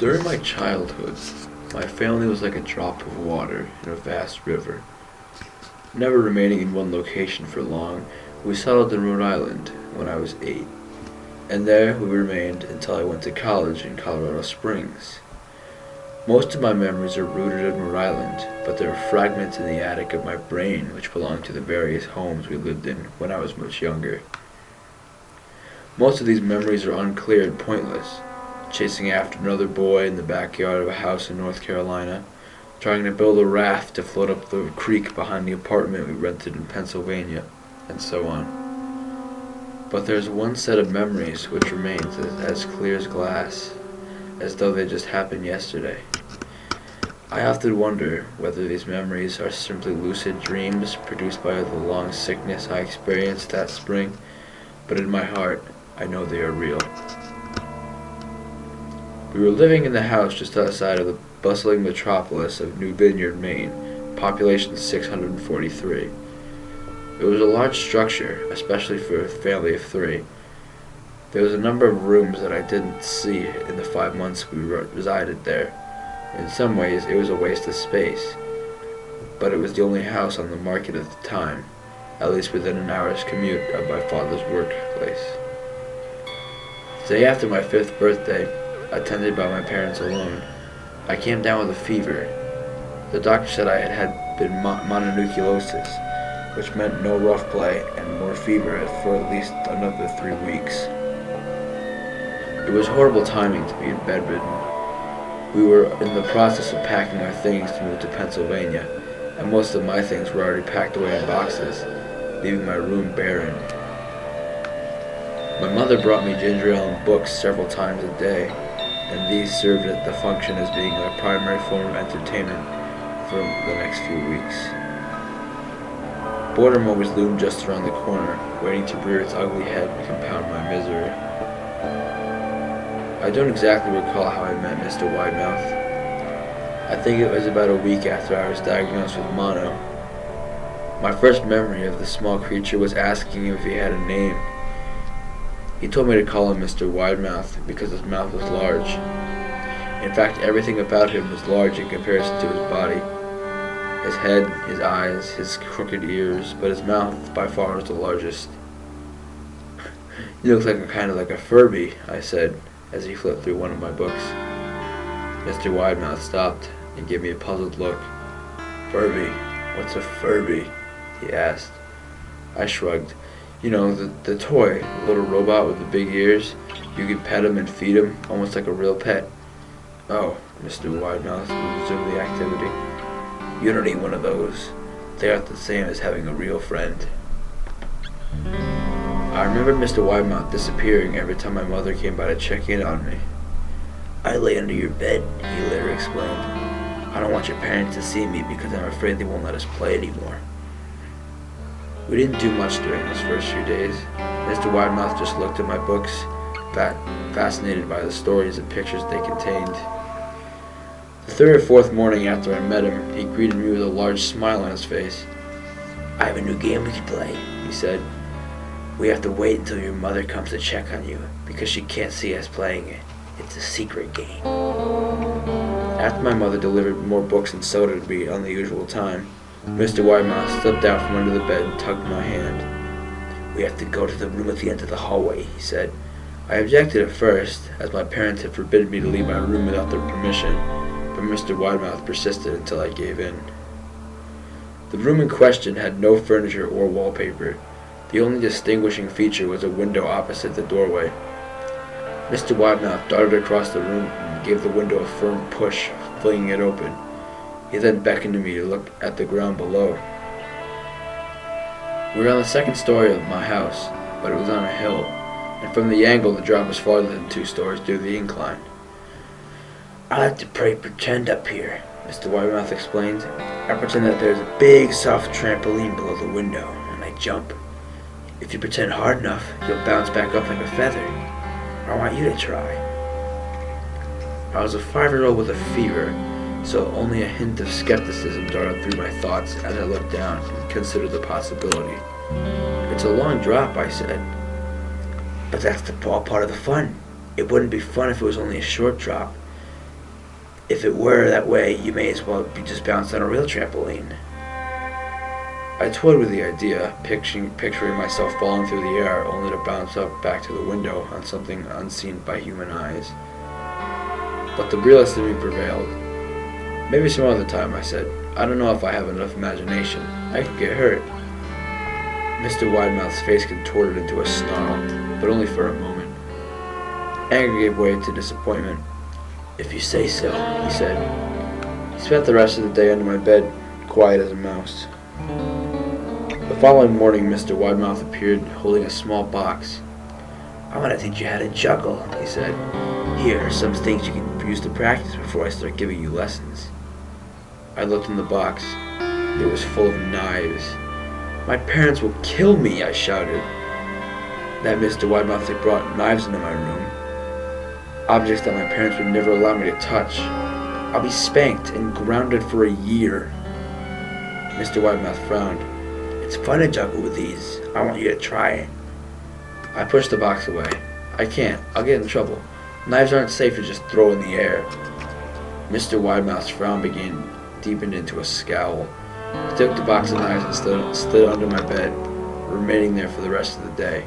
During my childhood, my family was like a drop of water in a vast river. Never remaining in one location for long, we settled in Rhode Island when I was 8, and there we remained until I went to college in Colorado Springs. Most of my memories are rooted in Rhode Island, but there are fragments in the attic of my brain which belong to the various homes we lived in when I was much younger. Most of these memories are unclear and pointless, chasing after another boy in the backyard of a house in North Carolina, trying to build a raft to float up the creek behind the apartment we rented in Pennsylvania, and so on. But there's one set of memories which remains as clear as glass, as though they just happened yesterday. I often wonder whether these memories are simply lucid dreams produced by the long sickness I experienced that spring, but in my heart, I know they are real. We were living in the house just outside of the bustling metropolis of New Vineyard, Maine, population 643. It was a large structure, especially for a family of 3. There was a number of rooms that I didn't see in the 5 months we resided there. In some ways, it was a waste of space, but it was the only house on the market at the time, at least within an hour's commute of my father's workplace. The day after my 5th birthday, attended by my parents alone, I came down with a fever. The doctor said I had been mononucleosis, which meant no rough play and more fever for at least another 3 weeks. It was horrible timing to be bedridden. We were in the process of packing our things to move to Pennsylvania, and most of my things were already packed away in boxes, leaving my room barren. My mother brought me ginger ale and books several times a day, and these served the function as being my primary form of entertainment for the next few weeks. Boredom always loomed just around the corner, waiting to rear its ugly head and compound my misery. I don't exactly recall how I met Mr. Widemouth. I think it was about a week after I was diagnosed with mono. My first memory of the small creature was asking him if he had a name. He told me to call him Mr. Widemouth because his mouth was large. In fact, everything about him was large in comparison to his body. His head, his eyes, his crooked ears, but his mouth by far was the largest. "He looks kind of like a Furby," I said, as he flipped through one of my books. Mr. Widemouth stopped and gave me a puzzled look. "Furby? What's a Furby?" he asked. I shrugged. "You know, the toy, the little robot with the big ears. You can pet him and feed him, almost like a real pet." "Oh," Mr. Widemouth resumed the activity. "You don't need one of those. They aren't the same as having a real friend." I remember Mr. Widemouth disappearing every time my mother came by to check in on me. "I lay under your bed," he later explained. "I don't want your parents to see me because I'm afraid they won't let us play anymore." We didn't do much during those first few days. Mr. Widemouth just looked at my books, fascinated by the stories and pictures they contained. The 3rd or 4th morning after I met him, he greeted me with a large smile on his face. "I have a new game we can play," he said. "We have to wait until your mother comes to check on you, because she can't see us playing it. It's a secret game." After my mother delivered more books and soda to me on the usual time, Mr. Widemouth slipped out from under the bed and tugged my hand. "We have to go to the room at the end of the hallway," he said. I objected at first, as my parents had forbidden me to leave my room without their permission, but Mr. Widemouth persisted until I gave in. The room in question had no furniture or wallpaper. The only distinguishing feature was a window opposite the doorway. Mr. Widemouth darted across the room and gave the window a firm push, flinging it open. He then beckoned to me to look at the ground below. We were on the 2nd story of my house, but it was on a hill, and from the angle the drop was farther than 2 stories due to the incline. "I like to play pretend up here," Mr. Widemouth explained. "I pretend that there's a big soft trampoline below the window, and I jump. If you pretend hard enough, you'll bounce back up like a feather. I want you to try." I was a 5-year-old with a fever, so only a hint of skepticism darted through my thoughts as I looked down and considered the possibility. "It's a long drop," I said. "But that's all part of the fun. It wouldn't be fun if it was only a short drop. If it were that way, you may as well be just bounced on a real trampoline. I toyed with the idea, picturing myself falling through the air only to bounce up back to the window on something unseen by human eyes. But the realist in me prevailed. Maybe some other time, I said. I don't know if I have enough imagination. I could get hurt. Mr. Widemouth's face contorted into a snarl, but only for a moment. Anger gave way to disappointment. If you say so, he said. He spent the rest of the day under my bed, quiet as a mouse. The following morning, Mr. Widemouth appeared holding a small box. I want to teach you how to juggle, he said. Here are some things you can use to practice before I start giving you lessons. I looked in the box. It was full of knives. My parents will kill me, I shouted. That Mr. Widemouth had brought knives into my room. Objects that my parents would never allow me to touch. I'll be spanked and grounded for a year. Mr. Widemouth frowned. It's fun to juggle with these. I want you to try it. I pushed the box away. I can't. I'll get in trouble. Knives aren't safe to just throw in the air. Mr. Widemouth's frown deepened into a scowl. He took the box of knives and stood under my bed, remaining there for the rest of the day.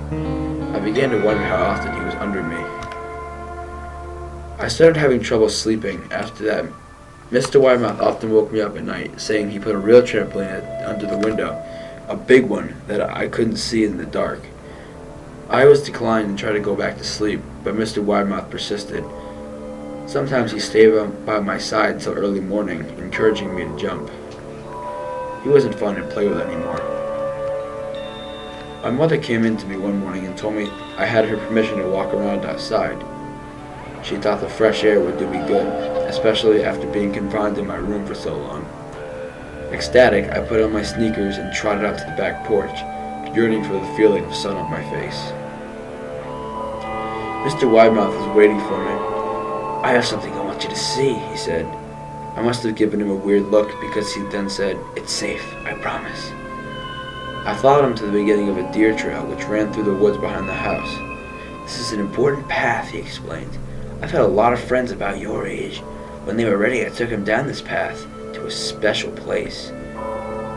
I began to wonder how often he was under me. I started having trouble sleeping after that. Mr. Widemouth often woke me up at night, saying he put a real trampoline under the window, a big one that I couldn't see in the dark. I always declined and tried to go back to sleep, but Mr. Widemouth persisted. Sometimes he stayed by my side till early morning, encouraging me to jump. He wasn't fun to play with anymore. My mother came in to me one morning and told me I had her permission to walk around outside. She thought the fresh air would do me good, especially after being confined in my room for so long. Ecstatic, I put on my sneakers and trotted out to the back porch, yearning for the feeling of sun on my face. Mr. Widemouth was waiting for me. I have something I want you to see, he said. I must have given him a weird look because he then said, It's safe, I promise. I followed him to the beginning of a deer trail which ran through the woods behind the house. This is an important path, he explained. I've had a lot of friends about your age. When they were ready, I took them down this path to a special place.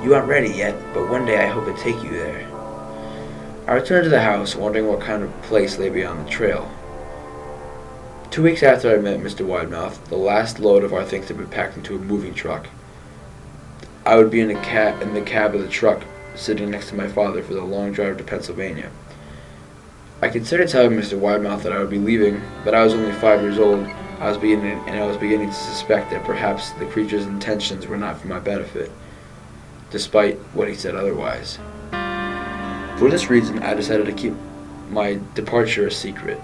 You aren't ready yet, but one day I hope to take you there. I returned to the house, wondering what kind of place lay beyond the trail. 2 weeks after I met Mr. Widemouth, the last load of our things had been packed into a moving truck. I would be in the cab of the truck, sitting next to my father for the long drive to Pennsylvania. I considered telling Mr. Widemouth that I would be leaving, but I was only 5 years old. I was beginning to suspect that perhaps the creature's intentions were not for my benefit, despite what he said otherwise. For this reason, I decided to keep my departure a secret.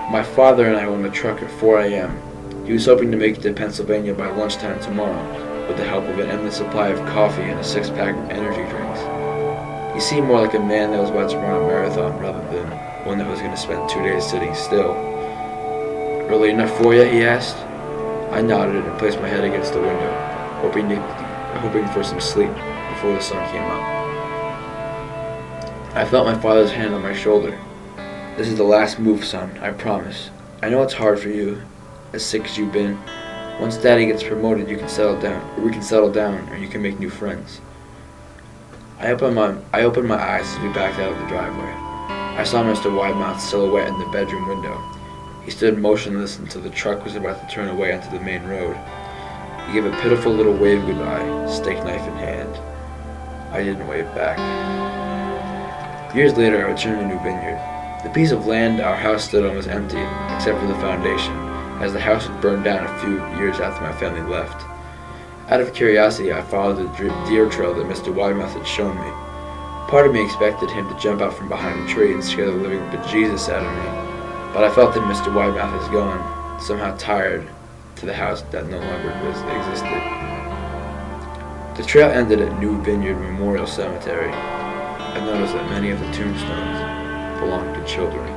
My father and I were on the truck at 4 a.m. He was hoping to make it to Pennsylvania by lunchtime tomorrow, with the help of an endless supply of coffee and a 6-pack of energy drinks. He seemed more like a man that was about to run a marathon rather than one that was going to spend 2 days sitting still. Early enough for you? He asked. I nodded and placed my head against the window, hoping for some sleep before the sun came up. I felt my father's hand on my shoulder. This is the last move, son, I promise. I know it's hard for you, as sick as you've been. Once Daddy gets promoted, we can settle down, or you can make new friends. I opened my eyes as we backed out of the driveway. I saw Mr. Widemouth's silhouette in the bedroom window. He stood motionless until the truck was about to turn away onto the main road. He gave a pitiful little wave goodbye, steak knife in hand. I didn't wave back. Years later, I returned to New Vineyard. The piece of land our house stood on was empty, except for the foundation, as the house had burned down a few years after my family left. Out of curiosity, I followed the deer trail that Mr. Widemouth had shown me. Part of me expected him to jump out from behind a tree and scare the living bejesus out of me, but I felt that Mr. Widemouth was gone, somehow tired, to the house that no longer existed. The trail ended at New Vineyard Memorial Cemetery. I noticed that many of the tombstones belonged to children.